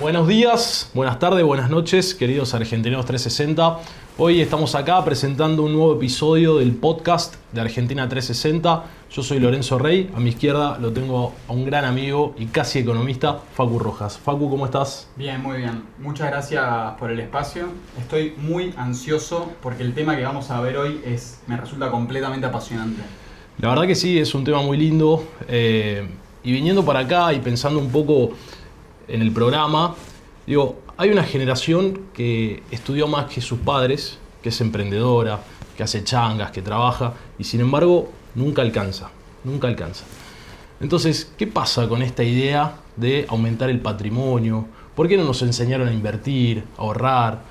Buenos días, buenas tardes, buenas noches, queridos Argentineros 360. Hoy estamos acá presentando un nuevo episodio del podcast de Argentina 360. Yo soy Lorenzo Rey, a mi izquierda lo tengo a un gran amigo y casi economista, Facu Rojas. Facu, ¿cómo estás? Bien, muy bien. Muchas gracias por el espacio. Estoy muy ansioso porque el tema que vamos a ver hoy me resulta completamente apasionante. La verdad que sí, es un tema muy lindo. Y viniendo para acá y pensando un poco en el programa, digo, hay una generación que estudió más que sus padres, que es emprendedora, que hace changas, que trabaja, y sin embargo nunca alcanza. Entonces, ¿qué pasa con esta idea de aumentar el patrimonio? ¿Por qué no nos enseñaron a invertir, a ahorrar?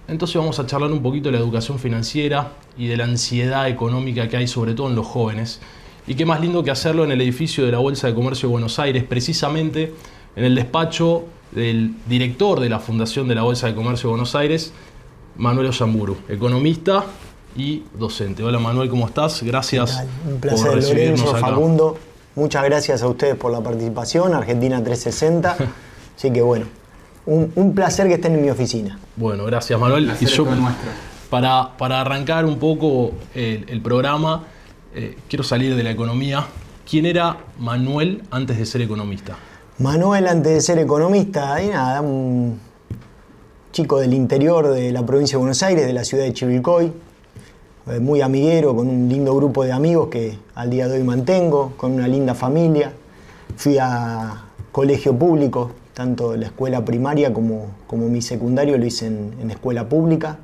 Entonces vamos a charlar un poquito de la educación financiera y de la ansiedad económica que hay sobre todo en los jóvenes. Y qué más lindo que hacerlo en el edificio de la Bolsa de Comercio de Buenos Aires, precisamente en el despacho del director de la Fundación de la Bolsa de Comercio de Buenos Aires, Manuel Ollamburu, economista y docente. Hola Manuel, ¿cómo estás? Gracias. Un placer, por recibirnos Lorenzo, acá. Facundo. Muchas gracias a ustedes por la participación, Argentina 360. Así que bueno, un placer que estén en mi oficina. Bueno, gracias Manuel. El placer es todo nuestro. Para arrancar un poco el programa, quiero salir de la economía. ¿Quién era Manuel antes de ser economista? Manuel, antes de ser economista, y nada, un chico del interior de la provincia de Buenos Aires, de la ciudad de Chivilcoy, muy amiguero, con un lindo grupo de amigos que al día de hoy mantengo, con una linda familia. Fui a colegio público, tanto la escuela primaria como mi secundario lo hice en escuela pública.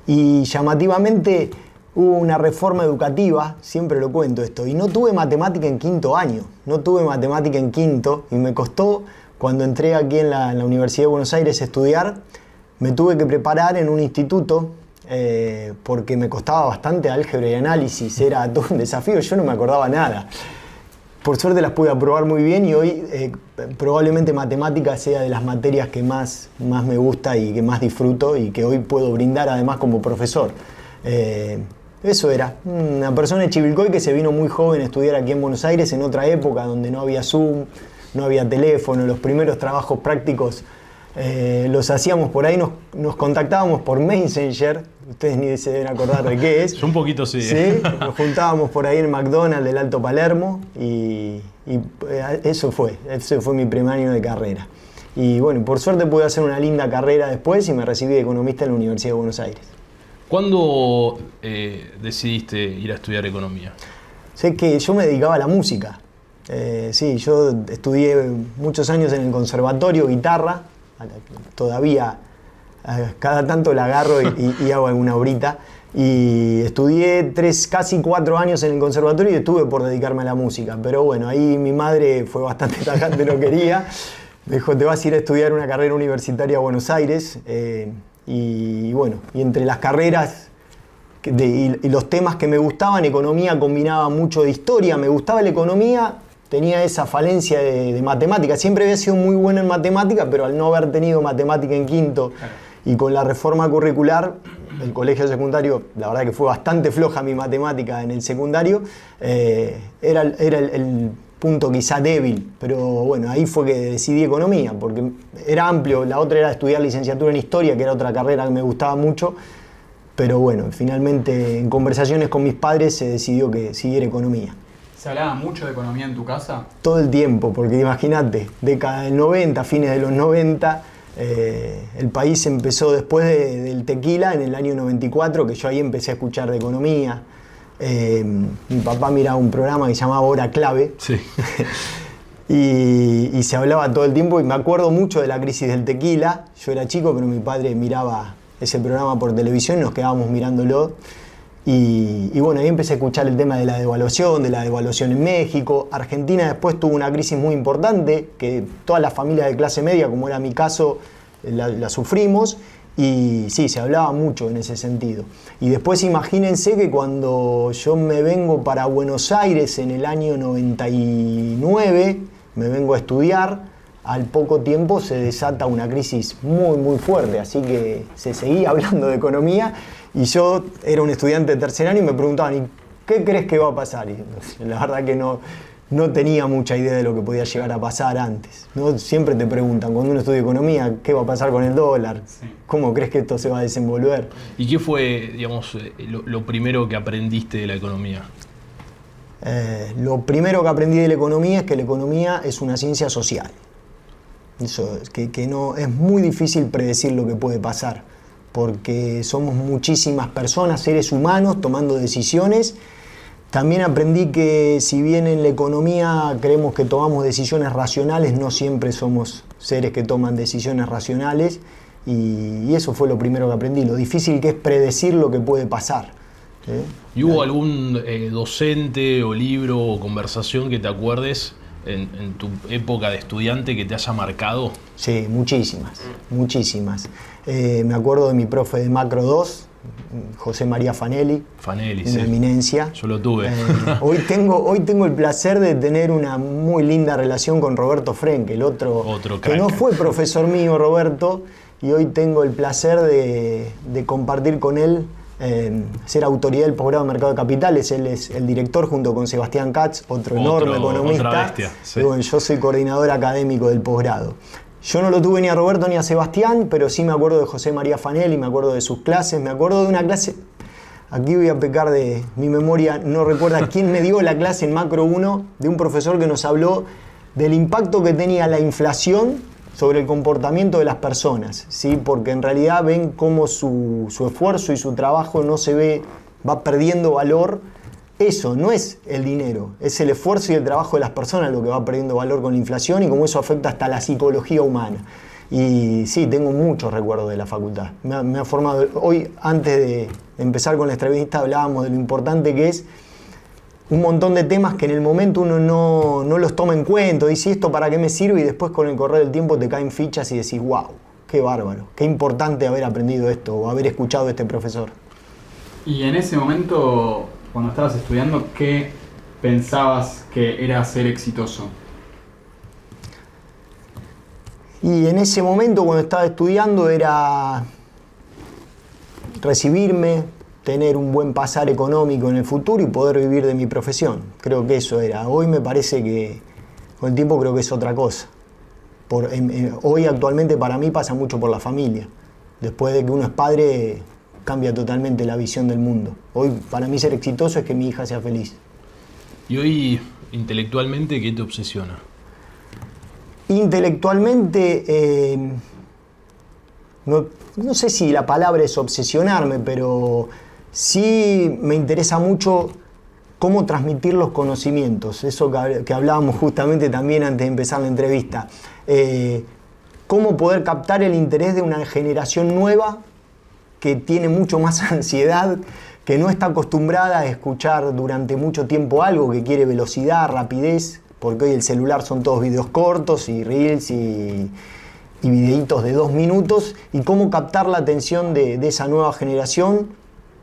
Y llamativamente hubo una reforma educativa, siempre lo cuento esto, y no tuve matemática en quinto año, y me costó, cuando entré aquí en la Universidad de Buenos Aires a estudiar, me tuve que preparar en un instituto, porque me costaba bastante álgebra y análisis, era todo un desafío, yo no me acordaba nada. Por suerte las pude aprobar muy bien y hoy probablemente matemática sea de las materias que más me gusta y que más disfruto y que hoy puedo brindar además como profesor. Eso era, una persona de Chivilcoy que se vino muy joven a estudiar aquí en Buenos Aires en otra época donde no había Zoom, no había teléfono, los primeros trabajos prácticos los hacíamos por ahí, nos contactábamos por Messenger, ustedes ni se deben acordar de qué es. Yo un poquito sí. Sí, nos juntábamos por ahí en McDonald's del Alto Palermo y ese fue mi primer año de carrera. Y bueno, por suerte pude hacer una linda carrera después y me recibí de economista en la Universidad de Buenos Aires. ¿Cuándo decidiste ir a estudiar economía? Sé que yo me dedicaba a la música. Sí, yo estudié muchos años en el conservatorio, guitarra. Todavía cada tanto la agarro y hago alguna horita. Y estudié casi 4 años en el conservatorio y estuve por dedicarme a la música. Pero bueno, ahí mi madre fue bastante tajante, no quería. Me dijo, te vas a ir a estudiar una carrera universitaria a Buenos Aires. Y bueno, y entre las carreras y los temas que me gustaban, economía combinaba mucho de historia, me gustaba la economía, tenía esa falencia de matemática, siempre había sido muy bueno en matemática, pero al no haber tenido matemática en quinto y con la reforma curricular, el colegio secundario, la verdad que fue bastante floja mi matemática en el secundario, era el punto quizá débil, pero bueno, ahí fue que decidí economía, porque era amplio, la otra era estudiar licenciatura en historia, que era otra carrera que me gustaba mucho, pero bueno, finalmente en conversaciones con mis padres se decidió que siguiera economía. ¿Se hablaba mucho de economía en tu casa? Todo el tiempo, porque imagínate, década del 90, fines de los 90, el país empezó después del tequila en el año 94, que yo ahí empecé a escuchar de economía. Mi papá miraba un programa que se llamaba Hora Clave. Sí. y se hablaba todo el tiempo y me acuerdo mucho de la crisis del tequila. Yo era chico, pero mi padre miraba ese programa por televisión y nos quedábamos mirándolo. Y bueno, ahí empecé a escuchar el tema de la devaluación en México. Argentina después tuvo una crisis muy importante, que todas las familias de clase media, como era mi caso, la sufrimos. Y sí, se hablaba mucho en ese sentido. Y después imagínense que cuando yo me vengo para Buenos Aires en el año 99, me vengo a estudiar, al poco tiempo se desata una crisis muy, muy fuerte. Así que se seguía hablando de economía y yo era un estudiante de tercer año y me preguntaban, ¿y qué crees que va a pasar? Y la verdad que no no tenía mucha idea de lo que podía llegar a pasar antes, ¿no? Siempre te preguntan, cuando uno estudia economía, ¿qué va a pasar con el dólar? Sí. ¿Cómo crees que esto se va a desenvolver? ¿Y qué fue, digamos, lo primero que aprendiste de la economía? Lo primero que aprendí de la economía es que la economía es una ciencia social. Eso, que no, es muy difícil predecir lo que puede pasar, porque somos muchísimas personas, seres humanos, tomando decisiones. También aprendí que si bien en la economía creemos que tomamos decisiones racionales, no siempre somos seres que toman decisiones racionales, y eso fue lo primero que aprendí, lo difícil que es predecir lo que puede pasar. ¿Y hubo algún docente o libro o conversación que te acuerdes en tu época de estudiante que te haya marcado? Sí, muchísimas, muchísimas. Me acuerdo de mi profe de Macro 2, José María Fanelli, Una una eminencia. Yo lo tuve. Hoy tengo el placer de tener una muy linda relación con Roberto Frenkel, otro crack. que no fue profesor mío, Roberto, y hoy tengo el placer de compartir con él, ser autoridad del posgrado de Mercado de Capitales. Él es el director junto con Sebastián Katz, otro enorme economista. Otra bestia, sí. Y bueno, yo soy coordinador académico del posgrado. Yo no lo tuve ni a Roberto ni a Sebastián, pero sí me acuerdo de José María Fanelli, me acuerdo de sus clases, me acuerdo de una clase, aquí voy a pecar de mi memoria, no recuerda quién me dio la clase en Macro 1, de un profesor que nos habló del impacto que tenía la inflación sobre el comportamiento de las personas, ¿sí? Porque en realidad ven cómo su esfuerzo y su trabajo no se ve, va perdiendo valor. Eso no es el dinero, es el esfuerzo y el trabajo de las personas lo que va perdiendo valor con la inflación, y cómo eso afecta hasta la psicología humana. Y sí, tengo muchos recuerdos de la facultad. Me ha formado. Hoy, antes de empezar con la entrevista, hablábamos de lo importante que es un montón de temas que en el momento uno no los toma en cuenta, dice esto para qué me sirve, y después con el correr del tiempo te caen fichas y decís, wow, qué bárbaro, qué importante haber aprendido esto o haber escuchado a este profesor. Y en ese momento, cuando estabas estudiando, ¿qué pensabas que era ser exitoso? Y en ese momento, cuando estaba estudiando, era recibirme, tener un buen pasar económico en el futuro y poder vivir de mi profesión. Creo que eso era. Hoy me parece que, con el tiempo, creo que es otra cosa. Hoy, actualmente, para mí pasa mucho por la familia. Después de que uno es padre, cambia totalmente la visión del mundo. Hoy, para mí, ser exitoso es que mi hija sea feliz. ¿Y hoy, intelectualmente, qué te obsesiona? Intelectualmente, no sé si la palabra es obsesionarme, pero sí me interesa mucho cómo transmitir los conocimientos. Eso que hablábamos justamente también antes de empezar la entrevista. Cómo poder captar el interés de una generación nueva que tiene mucho más ansiedad, que no está acostumbrada a escuchar durante mucho tiempo algo, que quiere velocidad, rapidez, porque hoy el celular son todos videos cortos y reels y videitos de 2 minutos, y cómo captar la atención de esa nueva generación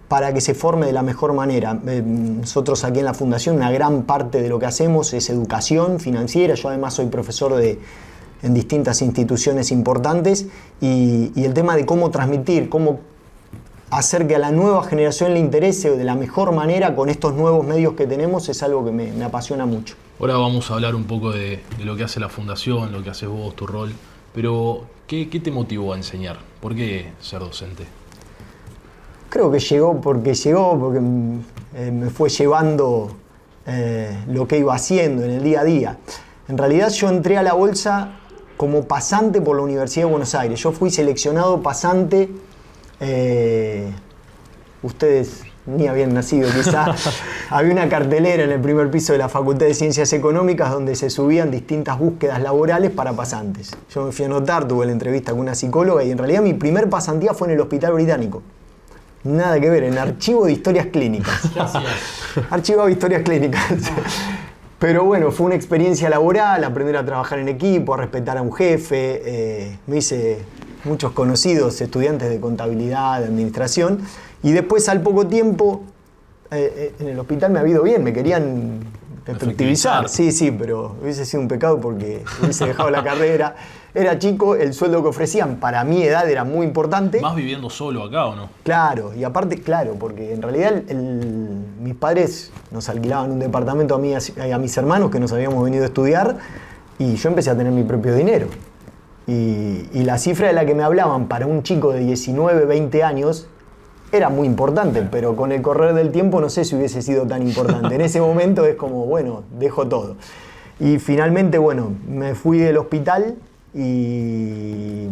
para que se forme de la mejor manera. Nosotros aquí en la Fundación, una gran parte de lo que hacemos es educación financiera. Yo además soy profesor en distintas instituciones importantes, y el tema de cómo transmitir, cómo hacer que a la nueva generación le interese de la mejor manera con estos nuevos medios que tenemos es algo que me apasiona mucho. Ahora vamos a hablar un poco de lo que hace la Fundación, lo que haces vos, tu rol, pero ¿qué te motivó a enseñar? ¿Por qué ser docente? Creo que llegó porque me fue llevando lo que iba haciendo en el día a día. En realidad yo entré a la bolsa como pasante por la Universidad de Buenos Aires. Yo fui seleccionado pasante, ustedes ni habían nacido quizá. Había una cartelera en el primer piso de la Facultad de Ciencias Económicas donde se subían distintas búsquedas laborales para pasantes. Yo me fui a anotar, tuve la entrevista con una psicóloga, y en realidad mi primer pasantía fue en el Hospital Británico. Nada que ver, en archivo de historias clínicas. ¿Qué hacías? Archivo de historias clínicas. Pero bueno, fue una experiencia laboral, aprender a trabajar en equipo, a respetar a un jefe. Me hice muchos conocidos estudiantes de contabilidad, de administración, y después al poco tiempo en el hospital me ha ido bien, me querían efectivizar. Sí, pero hubiese sido un pecado porque hubiese dejado la carrera. Era chico, el sueldo que ofrecían para mi edad era muy importante. ¿Más viviendo solo acá o no? Claro, y aparte, claro, porque en realidad mis padres nos alquilaban un departamento a mí y a mis hermanos que nos habíamos venido a estudiar y yo empecé a tener mi propio dinero. Y la cifra de la que me hablaban para un chico de 19, 20 años era muy importante, pero con el correr del tiempo no sé si hubiese sido tan importante. En ese momento es como, bueno, dejo todo. Y finalmente, bueno, me fui del hospital y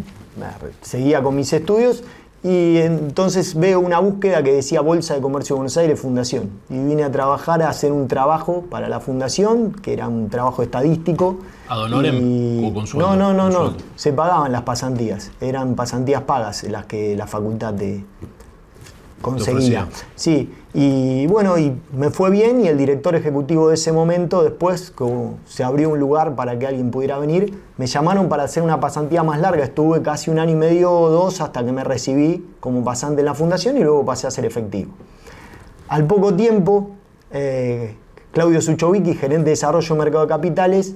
seguía con mis estudios y entonces veo una búsqueda que decía Bolsa de Comercio de Buenos Aires Fundación. Y vine a trabajar, a hacer un trabajo para la fundación, que era un trabajo estadístico. ¿Ad honorem o con sueldo? No. Se pagaban las pasantías. Eran pasantías pagas las que la facultad conseguía. Sí, y bueno, y me fue bien y el director ejecutivo de ese momento, después, como se abrió un lugar para que alguien pudiera venir, me llamaron para hacer una pasantía más larga. Estuve casi 1 año y medio o 2 hasta que me recibí como pasante en la fundación y luego pasé a ser efectivo. Al poco tiempo, Claudio Suchovicki, gerente de desarrollo mercado de capitales,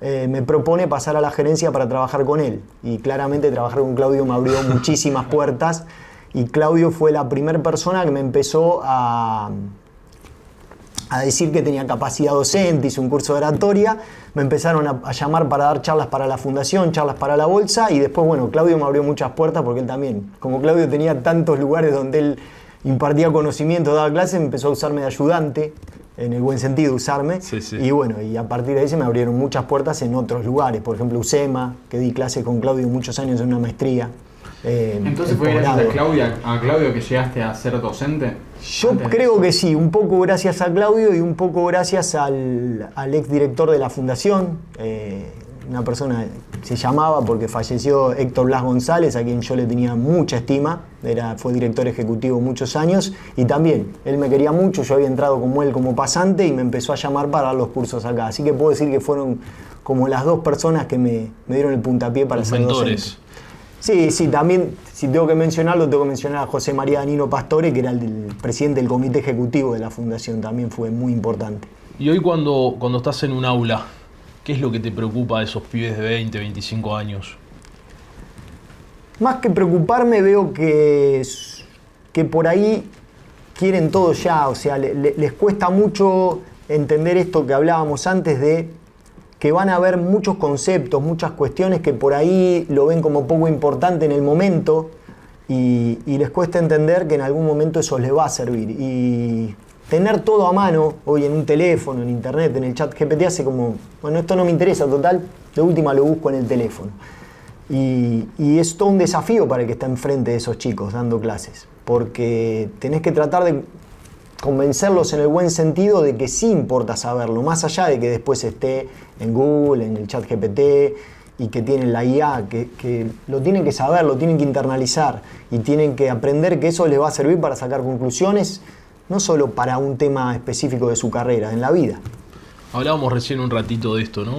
me propone pasar a la gerencia para trabajar con él. Y claramente trabajar con Claudio me abrió muchísimas puertas. Y Claudio fue la primera persona que me empezó a decir que tenía capacidad docente, hice un curso de oratoria, me empezaron a llamar para dar charlas para la fundación, charlas para la bolsa y después, bueno, Claudio me abrió muchas puertas porque él también, como Claudio tenía tantos lugares donde él impartía conocimiento, daba clases, empezó a usarme de ayudante, en el buen sentido usarme, sí. Y bueno, y a partir de ahí se me abrieron muchas puertas en otros lugares, por ejemplo UCEMA, que di clases con Claudio muchos años en una maestría. Entonces fue gracias a Claudio que llegaste a ser docente. Yo creo que sí, un poco gracias a Claudio y un poco gracias al exdirector de la fundación, una persona, se llamaba porque falleció Héctor Blas González, a quien yo le tenía mucha estima, fue director ejecutivo muchos años y también él me quería mucho, yo había entrado como él como pasante y me empezó a llamar para dar los cursos acá, así que puedo decir que fueron como las 2 personas que me dieron el puntapié para ser docente. Sí, también, si tengo que mencionarlo, tengo que mencionar a José María Danilo Pastore, que era el presidente del comité ejecutivo de la fundación, también fue muy importante. Y hoy cuando estás en un aula, ¿qué es lo que te preocupa de esos pibes de 20, 25 años? Más que preocuparme, veo que por ahí quieren todo ya, o sea, les cuesta mucho entender esto que hablábamos antes de que van a haber muchos conceptos, muchas cuestiones que por ahí lo ven como poco importante en el momento y les cuesta entender que en algún momento eso les va a servir. Y tener todo a mano, hoy en un teléfono, en internet, en el chat GPT, hace como, bueno, esto no me interesa, total, de última lo busco en el teléfono. Y es todo un desafío para el que está enfrente de esos chicos dando clases, porque tenés que tratar de convencerlos en el buen sentido de que sí importa saberlo, más allá de que después esté en Google, en el chat GPT y que tienen la IA, que lo tienen que saber, lo tienen que internalizar y tienen que aprender que eso les va a servir para sacar conclusiones, no solo para un tema específico de su carrera, en la vida. Hablábamos recién un ratito de esto, ¿no?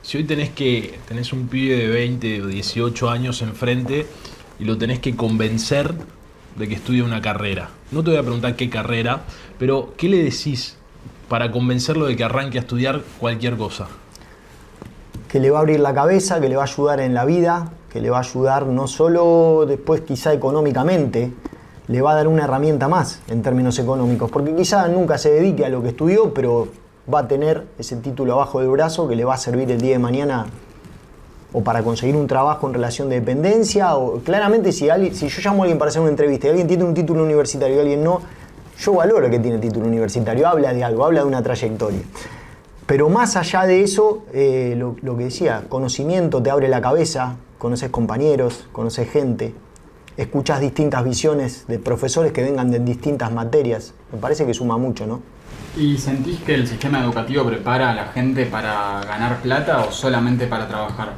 Si hoy tenés un pibe de 20 o 18 años enfrente y lo tenés que convencer de que estudie una carrera. No te voy a preguntar qué carrera, pero ¿qué le decís para convencerlo de que arranque a estudiar cualquier cosa? Que le va a abrir la cabeza, que le va a ayudar en la vida, que le va a ayudar no solo después quizá económicamente, le va a dar una herramienta más en términos económicos, porque quizá nunca se dedique a lo que estudió, pero va a tener ese título abajo del brazo que le va a servir el día de mañana o para conseguir un trabajo en relación de dependencia, o claramente si yo llamo a alguien para hacer una entrevista y alguien tiene un título universitario y alguien no, yo valoro que tiene título universitario, habla de algo, habla de una trayectoria. Pero más allá de eso, lo que decía, conocimiento te abre la cabeza, conoces compañeros, conoces gente, escuchás distintas visiones de profesores que vengan de distintas materias, me parece que suma mucho, ¿no? ¿Y sentís que el sistema educativo prepara a la gente para ganar plata o solamente para trabajar?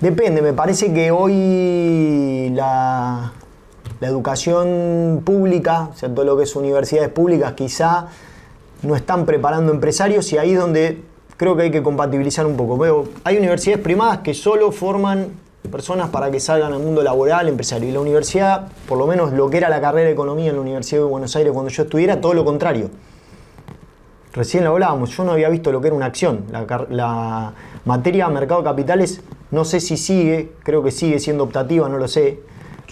Depende, me parece que hoy la educación pública, o sea, todo lo que es universidades públicas, quizá no están preparando empresarios y ahí es donde creo que hay que compatibilizar un poco. Hay universidades privadas que solo forman personas para que salgan al mundo laboral, empresario. Y la universidad, por lo menos lo que era la carrera de economía en la Universidad de Buenos Aires cuando yo estudié, era todo lo contrario. Recién lo hablábamos, yo no había visto lo que era una acción. La materia mercado de capitales, no sé si sigue, creo que sigue siendo optativa, no lo sé.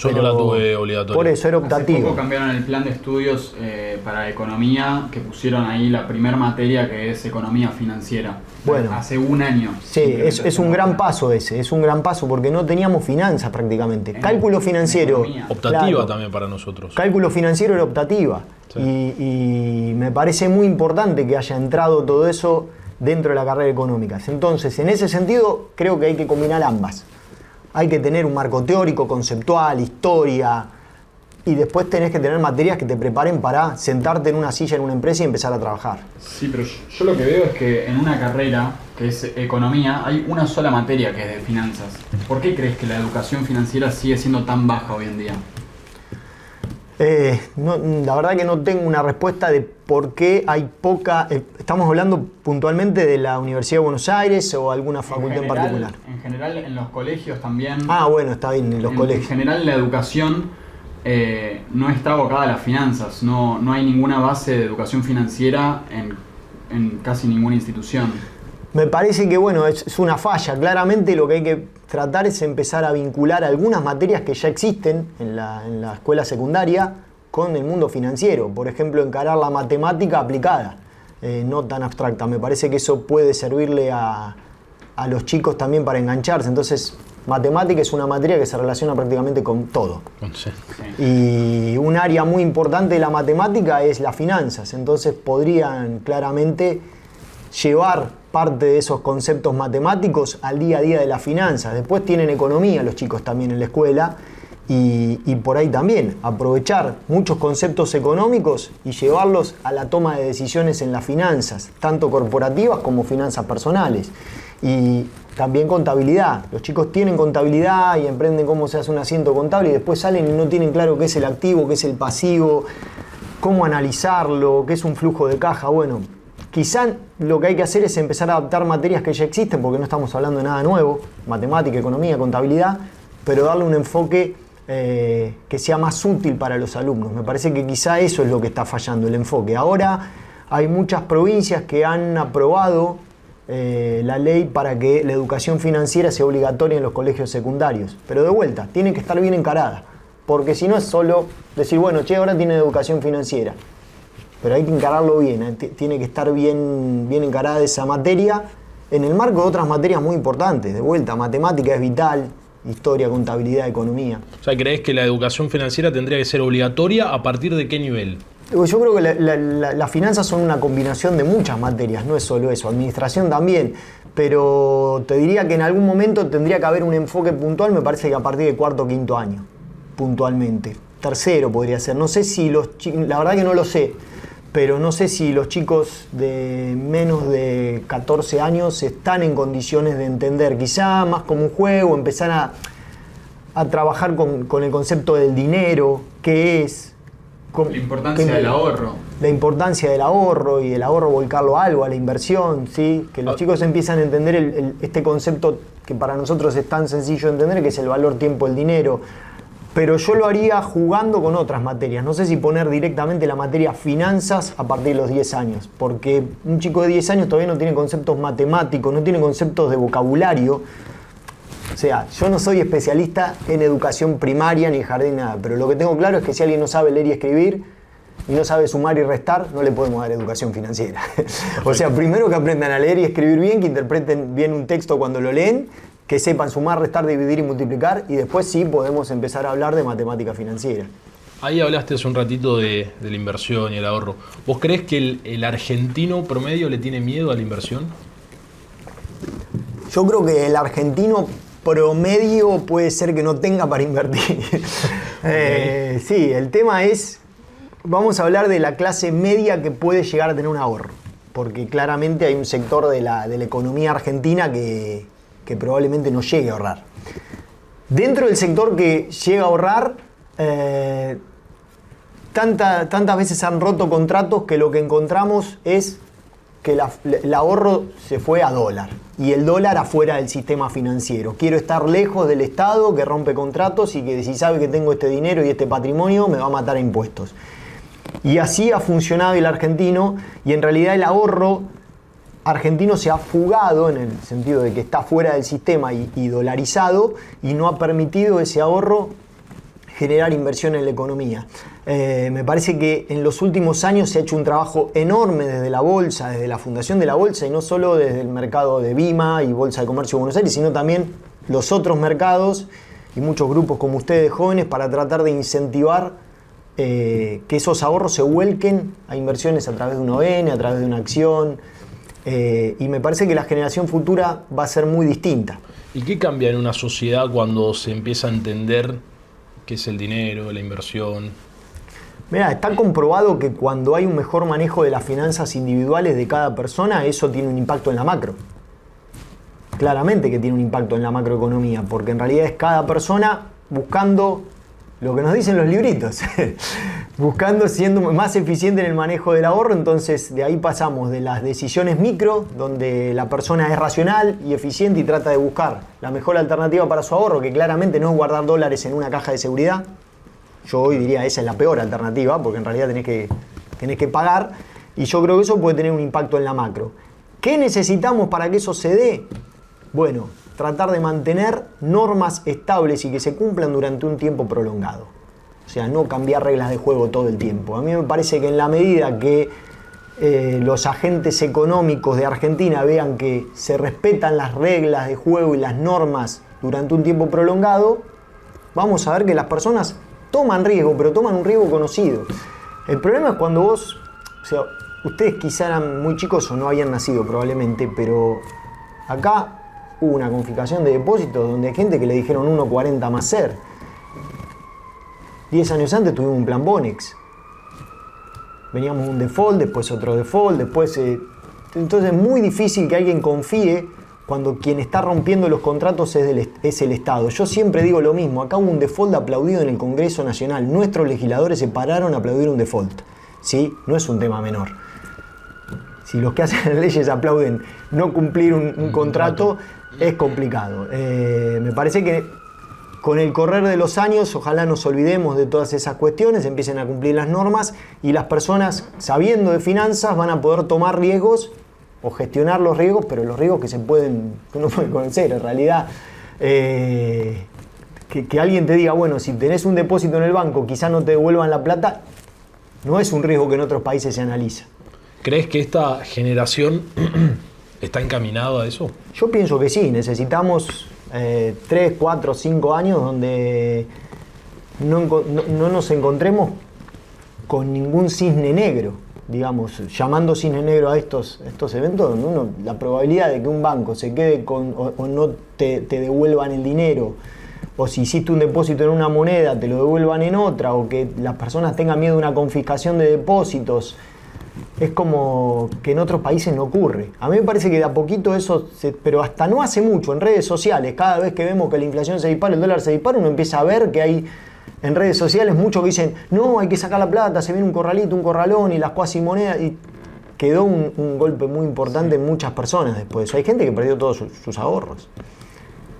Yo no la tuve obligatoria. Por eso era Hace optativo. poco cambiaron el plan de estudios para economía, que pusieron ahí la primera materia que es economía financiera. Bueno. Hace un año. Sí, es un gran paso ese, es un gran paso porque no teníamos finanzas prácticamente. Cálculo financiero. economía. Optativa claro, también para nosotros. Cálculo financiero era optativa. Sí. Y me parece muy importante que haya entrado todo eso dentro de la carrera de económicas. Entonces, en ese sentido, creo que hay que combinar ambas. Hay que tener un marco teórico, conceptual, historia, y después tenés que tener materias que te preparen para sentarte en una silla en una empresa y empezar a trabajar. Sí, pero yo lo que veo es que en una carrera que es economía hay una sola materia que es de finanzas. ¿Por qué crees que la educación financiera sigue siendo tan baja hoy en día? La verdad que no tengo una respuesta de por qué hay poca... estamos hablando puntualmente de la Universidad de Buenos Aires o alguna facultad en particular. En general, en los colegios también. Ah, bueno, está bien, en los colegios. En general, la educación no está abocada a las finanzas. No hay ninguna base de educación financiera en casi ninguna institución. Me parece que bueno, es una falla. Claramente lo que hay que tratar es empezar a vincular algunas materias que ya existen en la escuela secundaria con el mundo financiero. Por ejemplo, encarar la matemática aplicada, no tan abstracta. Me parece que eso puede servirle a los chicos también para engancharse. Entonces, matemática es una materia que se relaciona prácticamente con todo. Sí. Y un área muy importante de la matemática es las finanzas. Entonces podrían claramente llevar parte de esos conceptos matemáticos al día a día de las finanzas. Después tienen economía los chicos también en la escuela y por ahí también aprovechar muchos conceptos económicos y llevarlos a la toma de decisiones en las finanzas, tanto corporativas como finanzas personales. Y también contabilidad. Los chicos tienen contabilidad y aprenden cómo se hace un asiento contable y después salen y no tienen claro qué es el activo, qué es el pasivo, cómo analizarlo, qué es un flujo de caja. Bueno, quizá lo que hay que hacer es empezar a adaptar materias que ya existen, porque no estamos hablando de nada nuevo, matemática, economía, contabilidad, pero darle un enfoque que sea más útil para los alumnos. Me parece que quizá eso es lo que está fallando, el enfoque. Ahora hay muchas provincias que han aprobado la ley para que la educación financiera sea obligatoria en los colegios secundarios, pero de vuelta, tiene que estar bien encarada, porque si no es solo decir, bueno, che, ahora tiene educación financiera. Pero hay que encararlo bien, tiene que estar bien encarada esa materia en el marco de otras materias muy importantes. De vuelta, matemática es vital, historia, contabilidad, economía. O sea, ¿crees que la educación financiera tendría que ser obligatoria a partir de qué nivel? Yo creo que las finanzas son una combinación de muchas materias, no es solo eso, administración también, pero te diría que en algún momento tendría que haber un enfoque puntual, me parece que a partir de cuarto o quinto año, puntualmente. Tercero podría ser, no sé si la verdad que no lo sé, pero no sé si los chicos de menos de 14 años están en condiciones de entender, quizá más como un juego, empezar a trabajar con el concepto del dinero, qué es. La importancia del ahorro. La importancia del ahorro y el ahorro volcarlo a algo, a la inversión, ¿sí? Que los chicos empiezan a entender este concepto que para nosotros es tan sencillo de entender, que es el valor tiempo del dinero. Pero yo lo haría jugando con otras materias. No sé si poner directamente la materia finanzas a partir de los 10 años, porque un chico de 10 años todavía no tiene conceptos matemáticos, no tiene conceptos de vocabulario. O sea, yo no soy especialista en educación primaria ni jardín, nada, pero lo que tengo claro es que si alguien no sabe leer y escribir y no sabe sumar y restar, no le podemos dar educación financiera. O sea, primero que aprendan a leer y escribir bien, que interpreten bien un texto cuando lo leen, que sepan sumar, restar, dividir y multiplicar, y después sí podemos empezar a hablar de matemática financiera. Ahí hablaste hace un ratito de la inversión y el ahorro. ¿Vos creés que el argentino promedio le tiene miedo a la inversión? Yo creo que el argentino promedio puede ser que no tenga para invertir. Okay. Sí, el tema es, vamos a hablar de la clase media que puede llegar a tener un ahorro, porque claramente hay un sector de la economía argentina que probablemente no llegue a ahorrar. Dentro del sector que llega a ahorrar, tantas veces han roto contratos que lo que encontramos es que el ahorro se fue a dólar y el dólar afuera del sistema financiero. Quiero estar lejos del Estado que rompe contratos y que si sabe que tengo este dinero y este patrimonio me va a matar a impuestos. Y así ha funcionado el argentino, y en realidad el ahorro argentino se ha fugado en el sentido de que está fuera del sistema y dolarizado, y no ha permitido ese ahorro generar inversión en la economía. Me parece que en los últimos años se ha hecho un trabajo enorme desde la Bolsa, desde la fundación de la Bolsa, y no solo desde el mercado de BIMA y Bolsa de Comercio de Buenos Aires, sino también los otros mercados y muchos grupos como ustedes jóvenes para tratar de incentivar que esos ahorros se vuelquen a inversiones a través de un ON, a través de una acción, y me parece que la generación futura va a ser muy distinta. ¿Y qué cambia en una sociedad cuando se empieza a entender qué es el dinero, la inversión? Mirá, está comprobado que cuando hay un mejor manejo de las finanzas individuales de cada persona, eso tiene un impacto en la macro. Claramente que tiene un impacto en la macroeconomía, porque en realidad es cada persona buscando lo que nos dicen los libritos, buscando siendo más eficiente en el manejo del ahorro. Entonces de ahí pasamos de las decisiones micro, donde la persona es racional y eficiente y trata de buscar la mejor alternativa para su ahorro, que claramente no es guardar dólares en una caja de seguridad. Yo hoy diría esa es la peor alternativa, porque en realidad tenés que pagar, y yo creo que eso puede tener un impacto en la macro. ¿Qué necesitamos para que eso se dé? Bueno, tratar de mantener normas estables y que se cumplan durante un tiempo prolongado. O sea, no cambiar reglas de juego todo el tiempo. A mí me parece que en la medida que los agentes económicos de Argentina vean que se respetan las reglas de juego y las normas durante un tiempo prolongado, vamos a ver que las personas toman riesgo, pero toman un riesgo conocido. El problema es cuando vos, o sea, ustedes quizá eran muy chicos o no habían nacido probablemente, pero acá hubo una confiscación de depósitos donde hay gente que le dijeron 1,40 más ser. 10 años antes tuvimos un plan Bonex. Veníamos un default, después otro default, después... Entonces es muy difícil que alguien confíe cuando quien está rompiendo los contratos es el Estado. Yo siempre digo lo mismo, acá hubo un default aplaudido en el Congreso Nacional. Nuestros legisladores se pararon a aplaudir un default. ¿Sí? No es un tema menor. Si los que hacen las leyes aplauden no cumplir un contrato, es complicado. Me parece que con el correr de los años, ojalá nos olvidemos de todas esas cuestiones, empiecen a cumplir las normas y las personas, sabiendo de finanzas, van a poder tomar riesgos o gestionar los riesgos, pero los riesgos que uno puede conocer. En realidad, que alguien te diga, bueno, si tenés un depósito en el banco, quizá no te devuelvan la plata, no es un riesgo que en otros países se analiza. ¿Crees que esta generación está encaminada a eso? Yo pienso que sí, necesitamos 3, 4, 5 años donde no nos encontremos con ningún cisne negro, digamos, llamando cisne negro a estos eventos donde la probabilidad de que un banco se quede con o no te devuelvan el dinero, o si hiciste un depósito en una moneda te lo devuelvan en otra, o que las personas tengan miedo de una confiscación de depósitos, es como que en otros países no ocurre. A mí me parece que de a poquito eso, pero hasta no hace mucho, en redes sociales, cada vez que vemos que la inflación se dispara, el dólar se dispara, uno empieza a ver que hay en redes sociales muchos que dicen, no, hay que sacar la plata, se viene un corralito, un corralón y las cuasimonedas, y quedó un golpe muy importante en muchas personas después. Hay gente que perdió todos sus ahorros.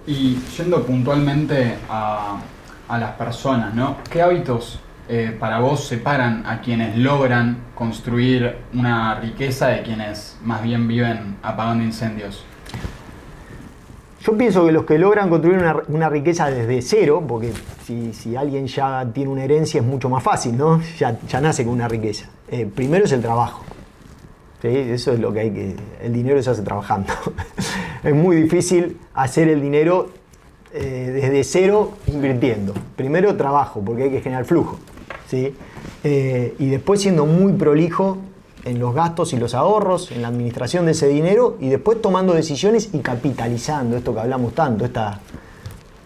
Y yendo puntualmente a las personas, ¿no? ¿Qué hábitos para vos separan a quienes logran construir una riqueza de quienes más bien viven apagando incendios? Yo pienso que los que logran construir una riqueza desde cero, porque si alguien ya tiene una herencia es mucho más fácil, ¿no? Ya nace con una riqueza. Primero es el trabajo. ¿Sí? Eso es lo que hay que... El dinero se hace trabajando. Es muy difícil hacer el dinero desde cero invirtiendo. Primero trabajo, porque hay que generar flujo. ¿Sí? Y después siendo muy prolijo en los gastos y los ahorros, en la administración de ese dinero, y después tomando decisiones y capitalizando esto que hablamos tanto,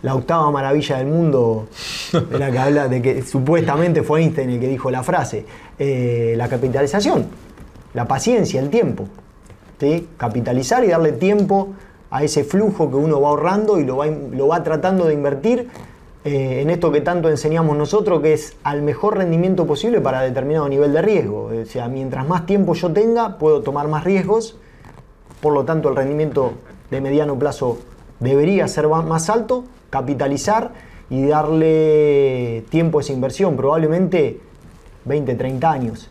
la octava maravilla del mundo, de la que habla, de que supuestamente fue Einstein el que dijo la frase, la capitalización, la paciencia, el tiempo, ¿sí? Capitalizar y darle tiempo a ese flujo que uno va ahorrando y lo va tratando de invertir en esto que tanto enseñamos nosotros, que es al mejor rendimiento posible para determinado nivel de riesgo. O sea, mientras más tiempo yo tenga, puedo tomar más riesgos, por lo tanto el rendimiento de mediano plazo debería ser más alto, capitalizar y darle tiempo a esa inversión, probablemente 20, 30 años.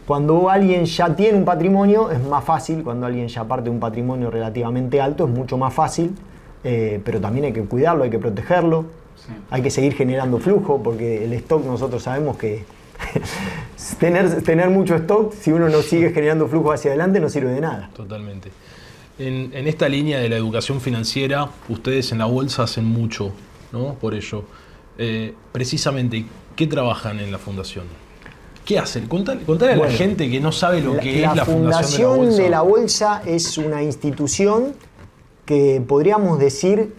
Cuando alguien ya tiene un patrimonio es más fácil, cuando alguien ya parte de un patrimonio relativamente alto es mucho más fácil, pero también hay que cuidarlo, hay que protegerlo. Sí. Hay que seguir generando flujo porque el stock nosotros sabemos que tener mucho stock, si uno no sigue generando flujo hacia adelante, no sirve de nada. Totalmente. En esta línea de la educación financiera, ustedes en la bolsa hacen mucho, ¿no? Por ello. Precisamente, ¿qué trabajan en la fundación? ¿Qué hacen? Contale a la gente que no sabe lo que es la fundación de la bolsa es una institución que podríamos decir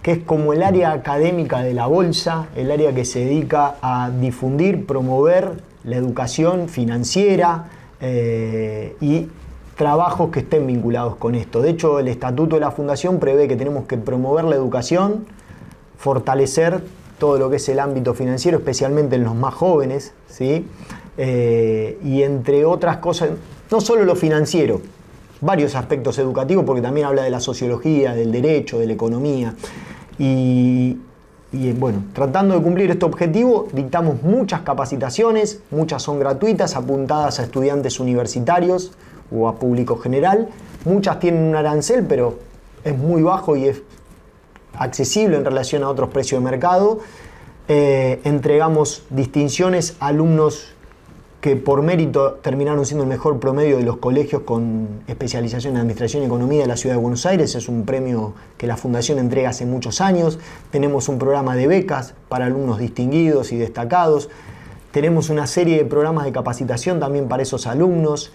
que es como el área académica de la bolsa, el área que se dedica a difundir, promover la educación financiera y trabajos que estén vinculados con esto. De hecho, el estatuto de la fundación prevé que tenemos que promover la educación, fortalecer todo lo que es el ámbito financiero, especialmente en los más jóvenes, ¿sí? Y entre otras cosas, no solo lo financiero, varios aspectos educativos, porque también habla de la sociología, del derecho, de la economía. Y bueno, tratando de cumplir este objetivo, dictamos muchas capacitaciones, muchas son gratuitas, apuntadas a estudiantes universitarios o a público general. Muchas tienen un arancel, pero es muy bajo y es accesible en relación a otros precios de mercado. Entregamos distinciones a alumnos que por mérito terminaron siendo el mejor promedio de los colegios con especialización en Administración y Economía de la Ciudad de Buenos Aires. Es un premio que la Fundación entrega hace muchos años. Tenemos un programa de becas para alumnos distinguidos y destacados. Tenemos una serie de programas de capacitación también para esos alumnos.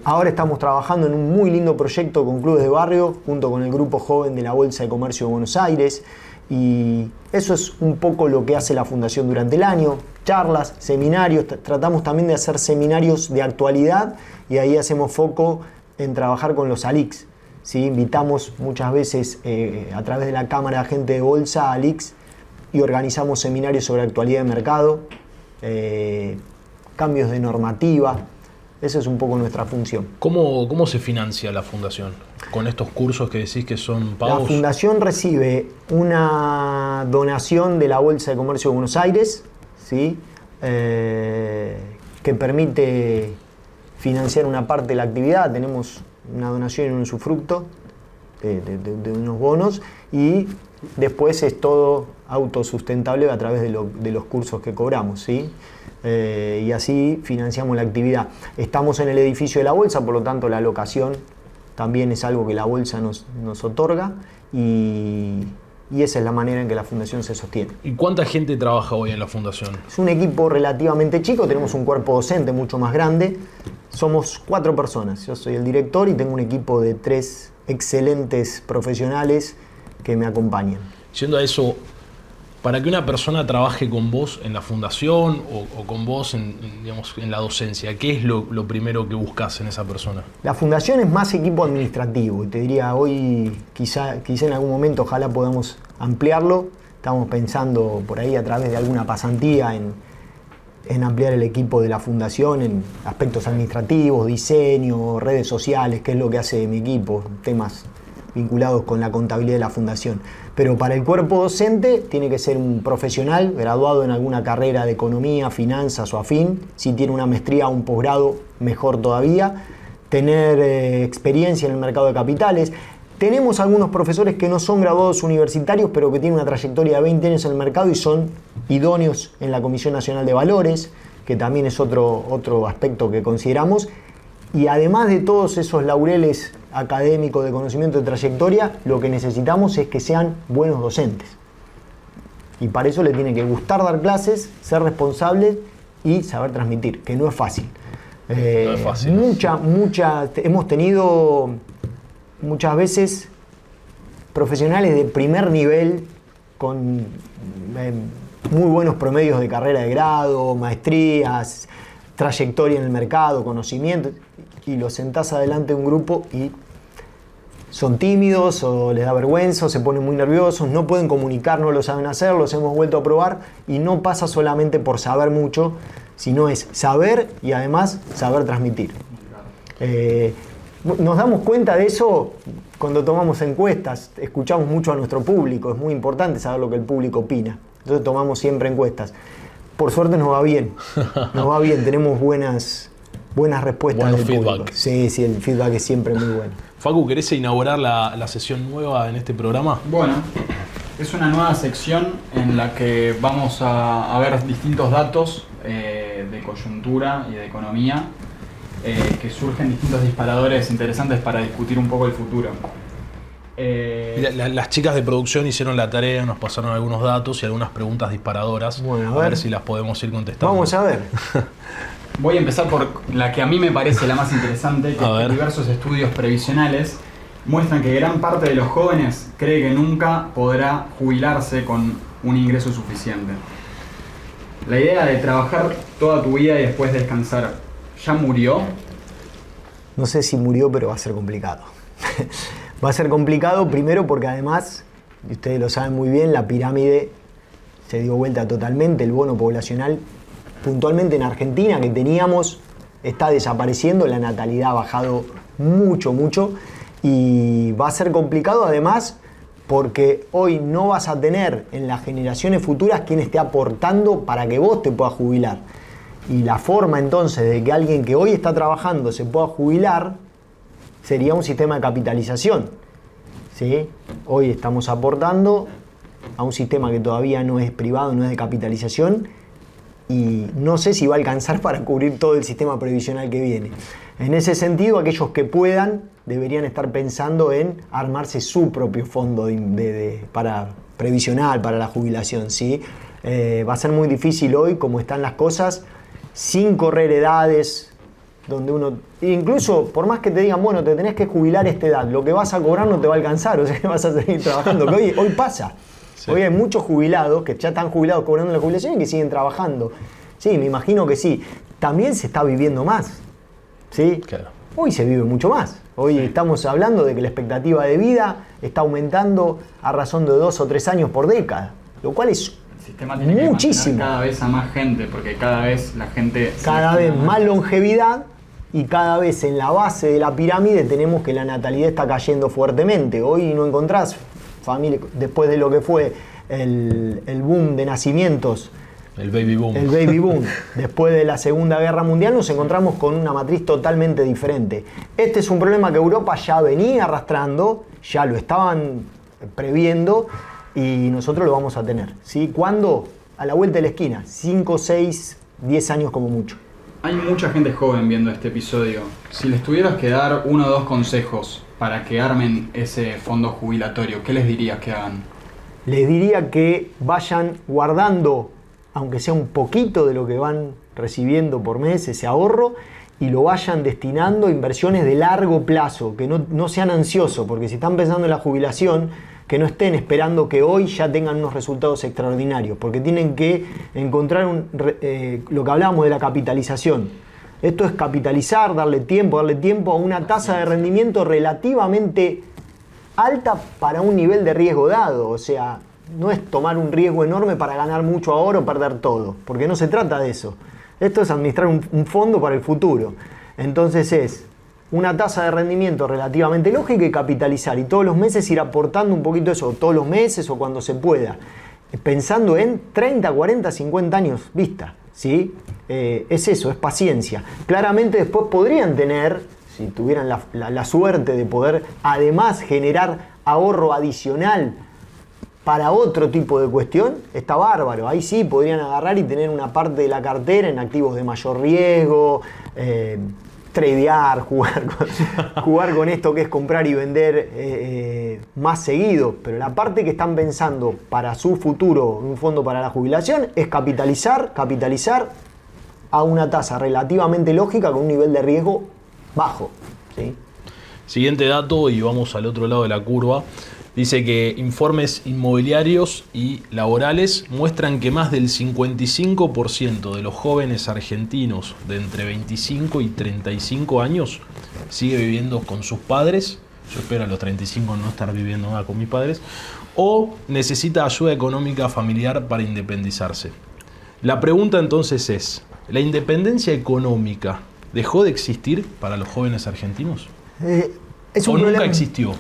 Ahora estamos trabajando en un muy lindo proyecto con clubes de barrio, junto con el grupo joven de la Bolsa de Comercio de Buenos Aires. Y eso es un poco lo que hace la Fundación durante el año. Charlas, seminarios, tratamos también de hacer seminarios de actualidad y ahí hacemos foco en trabajar con los ALICs, ¿sí? Invitamos muchas veces a través de la Cámara de Agentes de Bolsa a ALICs y organizamos seminarios sobre actualidad de mercado, cambios de normativa. Esa es un poco nuestra función. ¿Cómo se financia la fundación? Con estos cursos que decís que son pagos. La fundación recibe una donación de la Bolsa de Comercio de Buenos Aires, ¿sí? Que permite financiar una parte de la actividad. Tenemos una donación y un usufructo de unos bonos y después es todo autosustentable a través de los cursos que cobramos, ¿sí? Y así financiamos la actividad. Estamos en el edificio de la Bolsa, por lo tanto la locación también es algo que la Bolsa nos otorga y esa es la manera en que la Fundación se sostiene. ¿Y cuánta gente trabaja hoy en la Fundación? Es un equipo relativamente chico, tenemos un cuerpo docente mucho más grande. Somos 4 personas, yo soy el director y tengo un equipo de 3 excelentes profesionales que me acompañan. Yendo a eso, para que una persona trabaje con vos en la fundación o con vos digamos, en la docencia, ¿qué es lo primero que buscas en esa persona? La fundación es más equipo administrativo y te diría hoy, quizá en algún momento ojalá podamos ampliarlo. Estamos pensando por ahí a través de alguna pasantía en ampliar el equipo de la fundación en aspectos administrativos, diseño, redes sociales, que es lo que hace mi equipo, temas vinculados con la contabilidad de la fundación. Pero para el cuerpo docente tiene que ser un profesional graduado en alguna carrera de economía, finanzas o afín. Si tiene una maestría o un posgrado, mejor todavía. Tener experiencia en el mercado de capitales. Tenemos algunos profesores que no son graduados universitarios, pero que tienen una trayectoria de 20 años en el mercado y son idóneos en la Comisión Nacional de Valores, que también es otro aspecto que consideramos. Y además de todos esos laureles académicos de conocimiento de trayectoria, lo que necesitamos es que sean buenos docentes. Y para eso le tiene que gustar dar clases, ser responsables y saber transmitir, que no es fácil. No es fácil. Hemos tenido muchas veces profesionales de primer nivel con muy buenos promedios de carrera de grado, maestrías, trayectoria en el mercado, conocimiento, y los sentás adelante de un grupo y son tímidos o les da vergüenza o se ponen muy nerviosos, no pueden comunicar, no lo saben hacer, los hemos vuelto a probar y no pasa solamente por saber mucho, sino es saber y además saber transmitir. Nos damos cuenta de eso cuando tomamos encuestas, escuchamos mucho a nuestro público, es muy importante saber lo que el público opina, entonces tomamos siempre encuestas. Por suerte nos va bien, tenemos buenas respuestas del público. Feedback. Sí, el feedback es siempre muy bueno. Facu, ¿querés inaugurar la sesión nueva en este programa? Bueno, Es una nueva sección en la que vamos a ver distintos datos de coyuntura y de economía que surgen distintos disparadores interesantes para discutir un poco el futuro. Las chicas de producción hicieron la tarea, nos pasaron algunos datos y algunas preguntas disparadoras. Bueno, a ver si las podemos ir contestando. Vamos a ver. Voy a empezar por la que a mí me parece la más interesante, que es que diversos estudios previsionales muestran que gran parte de los jóvenes cree que nunca podrá jubilarse con un ingreso suficiente. La idea de trabajar toda tu vida y después descansar, ¿ya murió? No sé si murió, pero va a ser complicado. Va a ser complicado primero porque además, y ustedes lo saben muy bien, la pirámide se dio vuelta totalmente, el bono poblacional, puntualmente en Argentina, que teníamos, está desapareciendo, la natalidad ha bajado mucho, mucho, y va a ser complicado además porque hoy no vas a tener en las generaciones futuras quien esté aportando para que vos te puedas jubilar. Y la forma entonces de que alguien que hoy está trabajando se pueda jubilar sería un sistema de capitalización, ¿sí? Hoy estamos aportando a un sistema que todavía no es privado, no es de capitalización, y no sé si va a alcanzar para cubrir todo el sistema previsional que viene. En ese sentido, aquellos que puedan deberían estar pensando en armarse su propio fondo para previsional, para la jubilación, ¿sí? Va a ser muy difícil hoy, como están las cosas, sin correr edades, donde uno, incluso por más que te digan, bueno, te tenés que jubilar a esta edad, lo que vas a cobrar no te va a alcanzar, o sea que vas a seguir trabajando, que hoy pasa. Sí. Hoy hay muchos jubilados que ya están jubilados cobrando la jubilación y que siguen trabajando. Sí, me imagino que sí. También se está viviendo más, ¿sí? Claro. Hoy se vive mucho más. Hoy estamos hablando de que la expectativa de vida está aumentando a razón de 2 o 3 años por década, lo cual es sistema tiene muchísimo. Que cada vez a más gente, porque cada vez la gente... Cada vez más longevidad y cada vez en la base de la pirámide tenemos que la natalidad está cayendo fuertemente. Hoy no encontrás familia, después de lo que fue el boom de nacimientos, el baby boom. El baby boom. Después de la Segunda Guerra Mundial nos encontramos con una matriz totalmente diferente. Este es un problema que Europa ya venía arrastrando, ya lo estaban previendo y nosotros lo vamos a tener, ¿sí? ¿Cuándo? A la vuelta de la esquina, 5, 6, 10 años como mucho. Hay mucha gente joven viendo este episodio. Si les tuvieras que dar 1 o 2 consejos para que armen ese fondo jubilatorio, ¿qué les dirías que hagan? Les diría que vayan guardando, aunque sea un poquito de lo que van recibiendo por mes, ese ahorro, y lo vayan destinando a inversiones de largo plazo, que no sean ansiosos, porque si están pensando en la jubilación, que no estén esperando que hoy ya tengan unos resultados extraordinarios, porque tienen que encontrar lo que hablábamos de la capitalización. Esto es capitalizar, darle tiempo a una tasa de rendimiento relativamente alta para un nivel de riesgo dado, o sea, no es tomar un riesgo enorme para ganar mucho ahora o perder todo, porque no se trata de eso. Esto es administrar un fondo para el futuro. Entonces es una tasa de rendimiento relativamente lógica y capitalizar, y todos los meses ir aportando un poquito eso, todos los meses o cuando se pueda, pensando en 30, 40, 50 años vista, ¿sí? Es eso, es paciencia. Claramente después podrían tener, si tuvieran la suerte de poder además generar ahorro adicional para otro tipo de cuestión, está bárbaro. Ahí sí podrían agarrar y tener una parte de la cartera en activos de mayor riesgo, tradear, jugar con esto que es comprar y vender más seguido. Pero la parte que están pensando para su futuro, un fondo para la jubilación, es capitalizar a una tasa relativamente lógica con un nivel de riesgo bajo, ¿sí? Siguiente dato, y vamos al otro lado de la curva. Dice que informes inmobiliarios y laborales muestran que más del 55% de los jóvenes argentinos de entre 25 y 35 años sigue viviendo con sus padres. Yo espero a los 35 no estar viviendo nada con mis padres. O necesita ayuda económica familiar para independizarse. La pregunta entonces es, ¿la independencia económica dejó de existir para los jóvenes argentinos? Es un ¿O problema. nunca existió?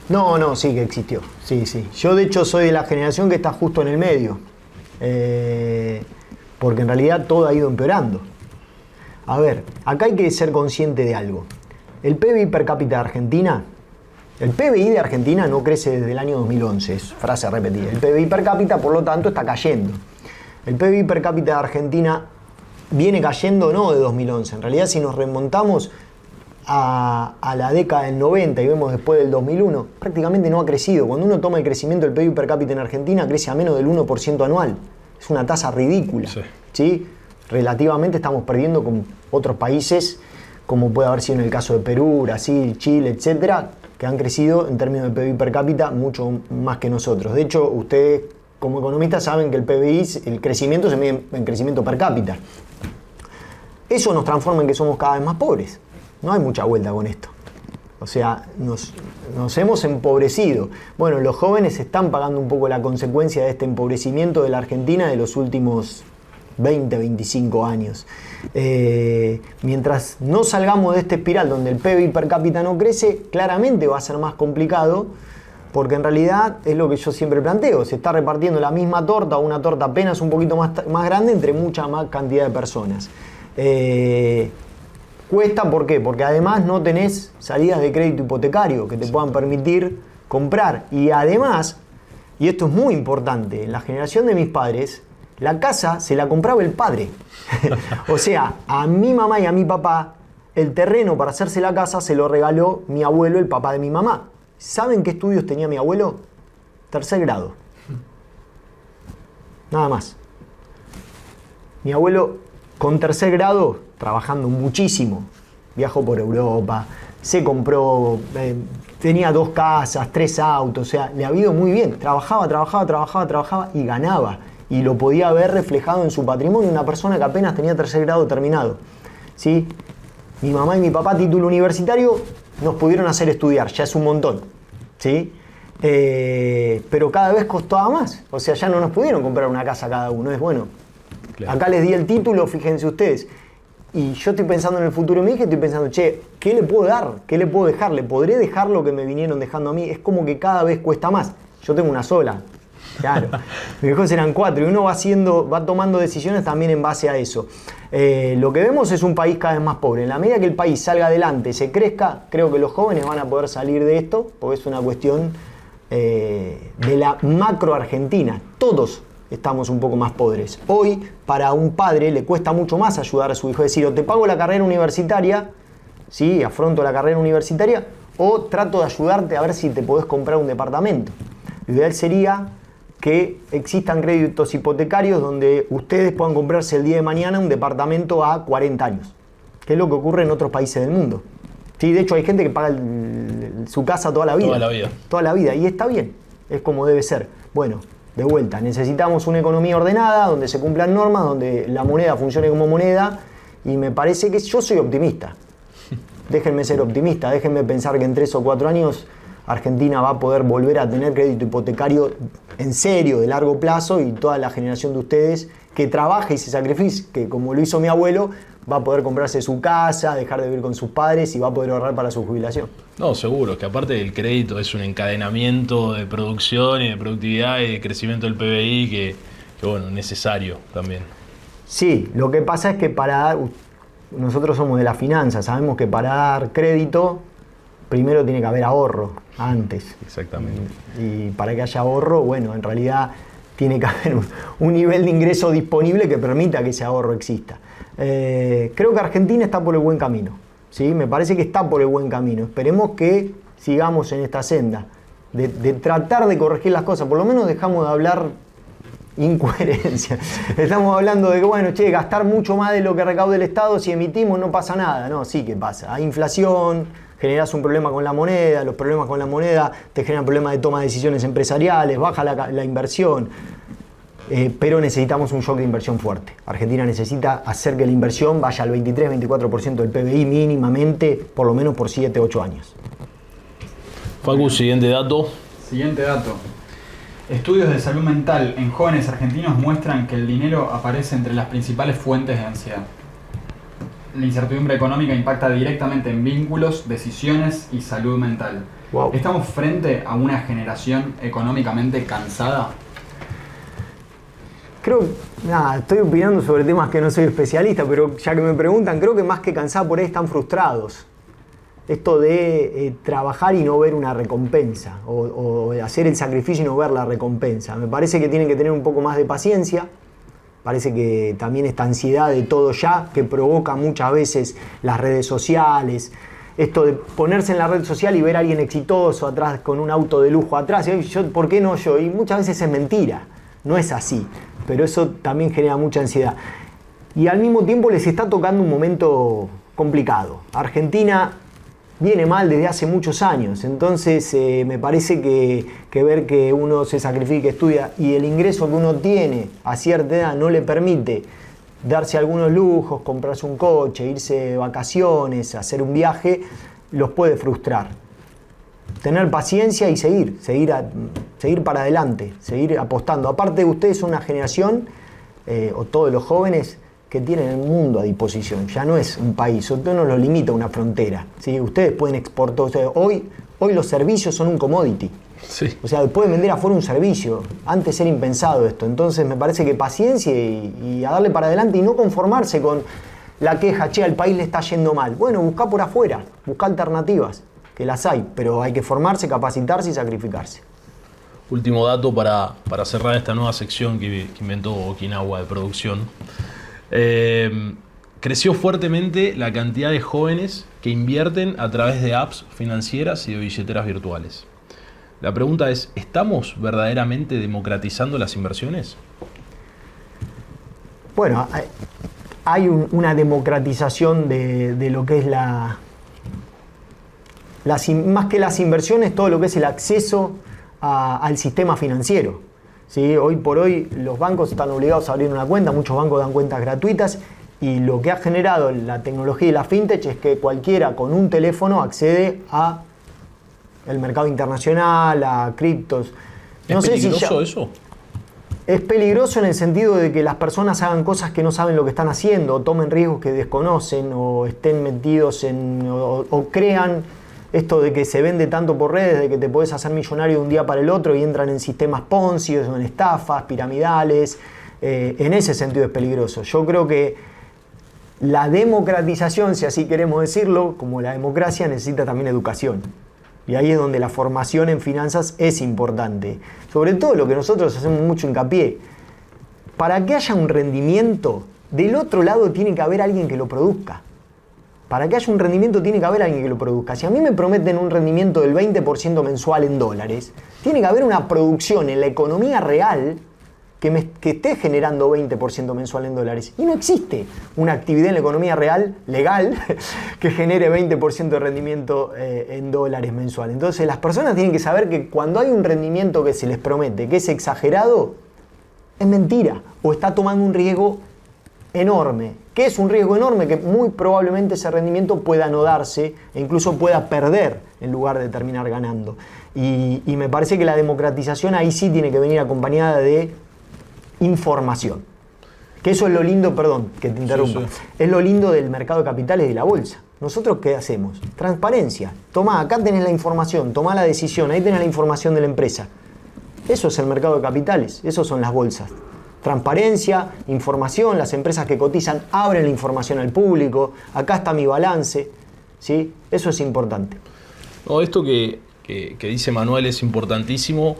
No, sí que existió. Sí. Yo de hecho soy de la generación que está justo en el medio. Porque en realidad todo ha ido empeorando. A ver, acá hay que ser consciente de algo. El PBI per cápita de Argentina El PBI de Argentina no crece desde el año 2011, es frase repetida. El PBI per cápita, por lo tanto, está cayendo. El PBI per cápita de Argentina viene cayendo no de 2011. En realidad, si nos remontamos a la década del 90 y vemos después del 2001, prácticamente no ha crecido. Cuando uno toma el crecimiento del PBI per cápita en Argentina, crece a menos del 1% anual. Es una tasa ridícula. Sí. ¿Sí? Relativamente estamos perdiendo con otros países, como puede haber sido en el caso de Perú, Brasil, Chile, etcétera, que han crecido en términos de PBI per cápita mucho más que nosotros. De hecho, ustedes como economistas saben que el PBI, el crecimiento se mide en crecimiento per cápita. Eso nos transforma en que somos cada vez más pobres. No hay mucha vuelta con esto. O sea, nos hemos empobrecido. Bueno, los jóvenes están pagando un poco la consecuencia de este empobrecimiento de la Argentina de los últimos 20, 25 años. Mientras no salgamos de esta espiral donde el PBI per cápita no crece, claramente va a ser más complicado, porque en realidad es lo que yo siempre planteo, se está repartiendo la misma torta, una torta apenas un poquito más grande entre mucha más cantidad de personas. Cuesta, ¿por qué? Porque además no tenés salidas de crédito hipotecario que te puedan permitir comprar. Y además, y esto es muy importante, en la generación de mis padres, la casa se la compraba el padre. O sea, a mi mamá y a mi papá, el terreno para hacerse la casa se lo regaló mi abuelo, el papá de mi mamá. ¿Saben qué estudios tenía mi abuelo? 3er grado. Nada más. Mi abuelo, con 3er grado, trabajando muchísimo, viajó por Europa, se compró, tenía 2 casas, 3 autos, o sea, le ha ido muy bien. Trabajaba y ganaba. Y lo podía ver reflejado en su patrimonio, una persona que apenas tenía 3er grado terminado. ¿Sí? Mi mamá y mi papá, título universitario, nos pudieron hacer estudiar, ya es un montón. ¿Sí? Pero cada vez costaba más. O sea, ya no nos pudieron comprar una casa cada uno. Es bueno. Claro. Acá les di el título, fíjense ustedes. Y yo estoy pensando en el futuro de mi hija, estoy pensando, che, ¿qué le puedo dar? ¿Qué le puedo dejar? ¿Le podré dejar lo que me vinieron dejando a mí? Es como que cada vez cuesta más. Yo tengo una sola. Claro, mis hijos eran 4 y uno va tomando decisiones también en base a eso. Lo que vemos es un país cada vez más pobre. En la medida que el país salga adelante, se crezca, creo que los jóvenes van a poder salir de esto, porque es una cuestión de la macro Argentina. Todos estamos un poco más pobres. Hoy, para un padre, le cuesta mucho más ayudar a su hijo. Es decir, o te pago la carrera universitaria, ¿sí? Afronto la carrera universitaria, o trato de ayudarte a ver si te podés comprar un departamento. Lo ideal sería que existan créditos hipotecarios donde ustedes puedan comprarse el día de mañana un departamento a 40 años, que es lo que ocurre en otros países del mundo. Sí, de hecho hay gente que paga su casa toda la vida. Toda la vida, y está bien, es como debe ser. Bueno, de vuelta, necesitamos una economía ordenada, donde se cumplan normas, donde la moneda funcione como moneda, y me parece que yo soy optimista. Déjenme ser optimista, déjenme pensar que en 3 o 4 años Argentina va a poder volver a tener crédito hipotecario en serio, de largo plazo, y toda la generación de ustedes que trabaje y se sacrifique, que como lo hizo mi abuelo, va a poder comprarse su casa, dejar de vivir con sus padres y va a poder ahorrar para su jubilación. No, seguro, que aparte del crédito es un encadenamiento de producción y de productividad y de crecimiento del PBI que bueno, necesario también. Sí, lo que pasa es que nosotros somos de la finanza, sabemos que para dar crédito primero tiene que haber ahorro antes. Exactamente. Y para que haya ahorro, bueno, en realidad tiene que haber un nivel de ingreso disponible que permita que ese ahorro exista. Creo que Argentina está por el buen camino. ¿Sí? Me parece que está por el buen camino. Esperemos que sigamos en esta senda de tratar de corregir las cosas. Por lo menos dejamos de hablar incoherencia. Estamos hablando de que, bueno, che, gastar mucho más de lo que recaude el Estado, si emitimos no pasa nada. No, sí que pasa. Hay inflación, generas un problema con la moneda, los problemas con la moneda te generan problemas de toma de decisiones empresariales, baja la inversión. Pero necesitamos un shock de inversión fuerte. Argentina necesita hacer que la inversión vaya al 23-24% del PBI mínimamente, por lo menos por 7-8 años. Facu, siguiente dato. Siguiente dato. Estudios de salud mental en jóvenes argentinos muestran que el dinero aparece entre las principales fuentes de ansiedad. La incertidumbre económica impacta directamente en vínculos, decisiones y salud mental. Wow. ¿Estamos frente a una generación económicamente cansada? Estoy opinando sobre temas que no soy especialista, pero ya que me preguntan, creo que más que cansados por ahí están frustrados. esto de trabajar y no ver una recompensa, o hacer el sacrificio y no ver la recompensa. Me parece que tienen que tener un poco más de paciencia. Parece que también esta ansiedad de todo ya, que provoca muchas veces las redes sociales, esto de ponerse en la red social y ver a alguien exitoso atrás con un auto de lujo atrás, y yo, ¿por qué no yo? Y muchas veces es mentira, no es así, pero eso también genera mucha ansiedad. Y al mismo tiempo les está tocando un momento complicado. Argentina viene mal desde hace muchos años, entonces me parece que ver que uno se sacrifica, estudia y el ingreso que uno tiene a cierta edad no le permite darse algunos lujos, comprarse un coche, irse de vacaciones, hacer un viaje, los puede frustrar. Tener paciencia y seguir para adelante, seguir apostando. Aparte, ustedes son una generación, o todos los jóvenes, que tienen el mundo a disposición. Ya no es un país, usted no lo limita a una frontera, ¿sí? Ustedes pueden exportar. O sea, hoy los servicios son un commodity. Sí. O sea, pueden vender afuera un servicio. Antes era impensado esto. Entonces me parece que paciencia y a darle para adelante y no conformarse con la queja, che, al país le está yendo mal. Bueno, busca por afuera, busca alternativas, que las hay, pero hay que formarse, capacitarse y sacrificarse. Último dato para cerrar esta nueva sección que inventó Okinawa de producción. Creció fuertemente la cantidad de jóvenes que invierten a través de apps financieras y de billeteras virtuales. La pregunta es, ¿estamos verdaderamente democratizando las inversiones? Bueno, hay una democratización de lo que es más que las inversiones, todo lo que es el acceso al sistema financiero. ¿Sí? Hoy por hoy los bancos están obligados a abrir una cuenta, muchos bancos dan cuentas gratuitas y lo que ha generado la tecnología y la fintech es que cualquiera con un teléfono accede a el mercado internacional, a criptos. ¿Es peligroso eso? Es peligroso en el sentido de que las personas hagan cosas que no saben lo que están haciendo, o tomen riesgos que desconocen, o estén metidos o crean esto de que se vende tanto por redes, de que te podés hacer millonario de un día para el otro y entran en sistemas Ponzi o en estafas piramidales. En ese sentido es peligroso. Yo creo que la democratización, si así queremos decirlo, como la democracia, necesita también educación. Y ahí es donde la formación en finanzas es importante. Sobre todo lo que nosotros hacemos mucho hincapié. Para que haya un rendimiento, del otro lado tiene que haber alguien que lo produzca. Para que haya un rendimiento tiene que haber alguien que lo produzca. Si a mí me prometen un rendimiento del 20% mensual en dólares, tiene que haber una producción en la economía real que esté generando 20% mensual en dólares. Y no existe una actividad en la economía real, legal, que genere 20% de rendimiento en dólares mensual. Entonces las personas tienen que saber que cuando hay un rendimiento que se les promete, que es exagerado, es mentira. O está tomando un riesgo enorme. ¿Qué es un riesgo enorme? Que muy probablemente ese rendimiento pueda no darse e incluso pueda perder en lugar de terminar ganando. Y me parece que la democratización ahí sí tiene que venir acompañada de información. Que eso es lo lindo, perdón, que te interrumpa. Sí. Es lo lindo del mercado de capitales y de la bolsa. ¿Nosotros qué hacemos? Transparencia. Tomá, acá tenés la información, tomá la decisión, ahí tenés la información de la empresa. Eso es el mercado de capitales, eso son las bolsas. Transparencia, información, las empresas que cotizan abren la información al público, acá está mi balance, ¿sí? Eso es importante. No, esto que dice Manuel es importantísimo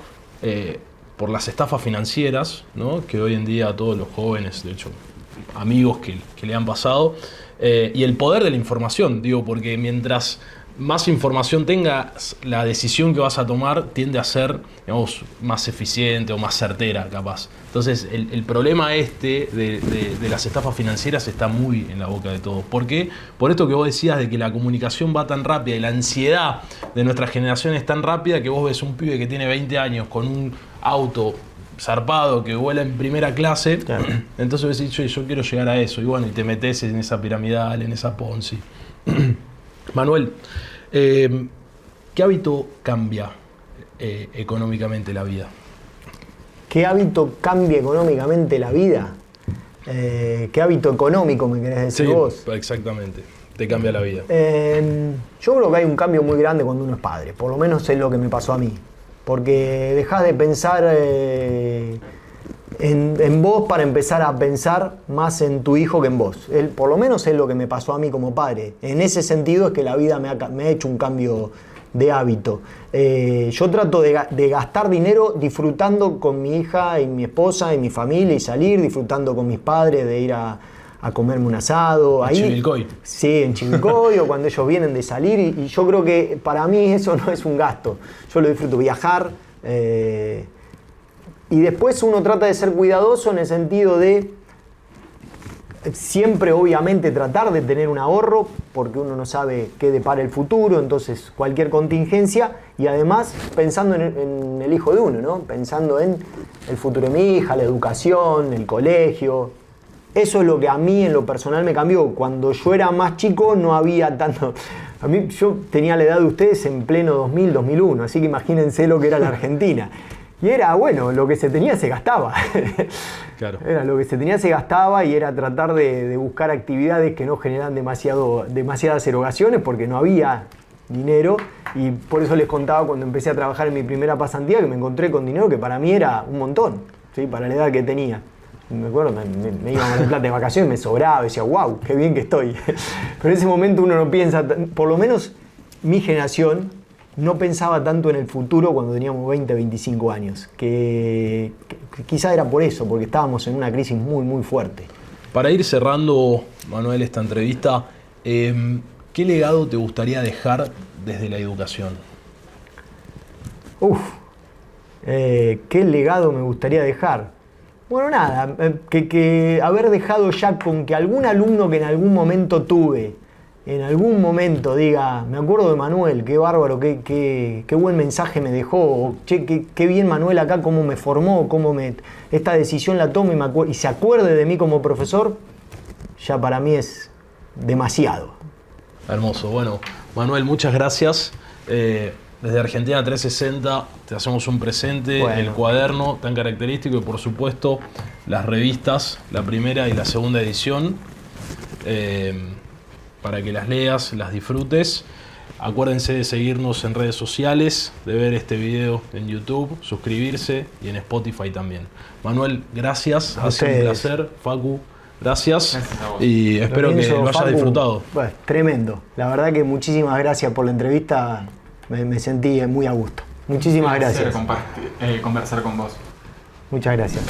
por las estafas financieras, ¿no? Que hoy en día todos los jóvenes, de hecho, amigos que le han pasado, y el poder de la información, digo, porque mientras más información tengas, la decisión que vas a tomar tiende a ser, digamos, más eficiente o más certera, capaz. Entonces, el problema de las estafas financieras está muy en la boca de todos. ¿Por qué? Por esto que vos decías de que la comunicación va tan rápida y la ansiedad de nuestra generación es tan rápida que vos ves un pibe que tiene 20 años con un auto zarpado que vuela en primera clase, claro. Entonces vos decís, yo quiero llegar a eso, y bueno, y te metes en esa piramidal, en esa Ponzi. Manuel, ¿qué hábito cambia económicamente la vida? ¿Qué hábito cambia económicamente la vida? ¿Qué hábito económico me querés decir vos? Exactamente, te cambia la vida. Yo creo que hay un cambio muy grande cuando uno es padre, por lo menos es lo que me pasó a mí. Porque dejás de pensar en vos para empezar a pensar más en tu hijo que en vos. Por lo menos es lo que me pasó a mí como padre. En ese sentido es que la vida me ha hecho un cambio de hábito. Yo trato de gastar dinero disfrutando con mi hija y mi esposa y mi familia y salir, disfrutando con mis padres de ir a comerme un asado. En ahí, Chivilcoy. Sí, en Chivilcoy o cuando ellos vienen de salir y yo creo que para mí eso no es un gasto. Yo lo disfruto, viajar. Y después uno trata de ser cuidadoso en el sentido de siempre obviamente tratar de tener un ahorro porque uno no sabe qué depara el futuro, entonces cualquier contingencia y además pensando en el hijo de uno, ¿no? Pensando en el futuro de mi hija, la educación, el colegio. Eso es lo que a mí en lo personal me cambió. Cuando yo era más chico no había tanto... Yo tenía la edad de ustedes en pleno 2000, 2001, así que imagínense lo que era la Argentina. Y era, bueno, lo que se tenía se gastaba. Claro. Era lo que se tenía se gastaba y era tratar de buscar actividades que no generan demasiadas erogaciones porque no había dinero. Y por eso les contaba cuando empecé a trabajar en mi primera pasantía que me encontré con dinero que para mí era un montón, ¿sí? Para la edad que tenía. Me acuerdo, me iba a Mar del Plata de vacaciones, me sobraba, decía, wow, qué bien que estoy. Pero en ese momento uno no piensa, por lo menos mi generación no pensaba tanto en el futuro cuando teníamos 20, 25 años, que quizá era por eso, porque estábamos en una crisis muy, muy fuerte. Para ir cerrando, Manuel, esta entrevista, ¿qué legado te gustaría dejar desde la educación? ¿Qué legado me gustaría dejar? Bueno, nada, que haber dejado ya con que algún alumno que en algún momento tuve, en algún momento diga, me acuerdo de Manuel, qué bárbaro, qué buen mensaje me dejó, o, che, qué bien Manuel acá, cómo me formó, esta decisión la tomo y se acuerde de mí como profesor, ya para mí es demasiado. Hermoso. Bueno, Manuel, muchas gracias. Desde Argentina 360 te hacemos un presente, bueno, el cuaderno tan característico y por supuesto las revistas, la primera y la segunda edición. Para que las leas, las disfrutes. Acuérdense de seguirnos en redes sociales, de ver este video en YouTube, suscribirse y en Spotify también. Manuel, gracias, ha sido un placer. Facu, gracias y espero que lo hayas Facu, disfrutado. Bueno, tremendo, la verdad que muchísimas gracias por la entrevista, me sentí muy a gusto. Muchísimas gracias. Conversar con vos. Muchas gracias.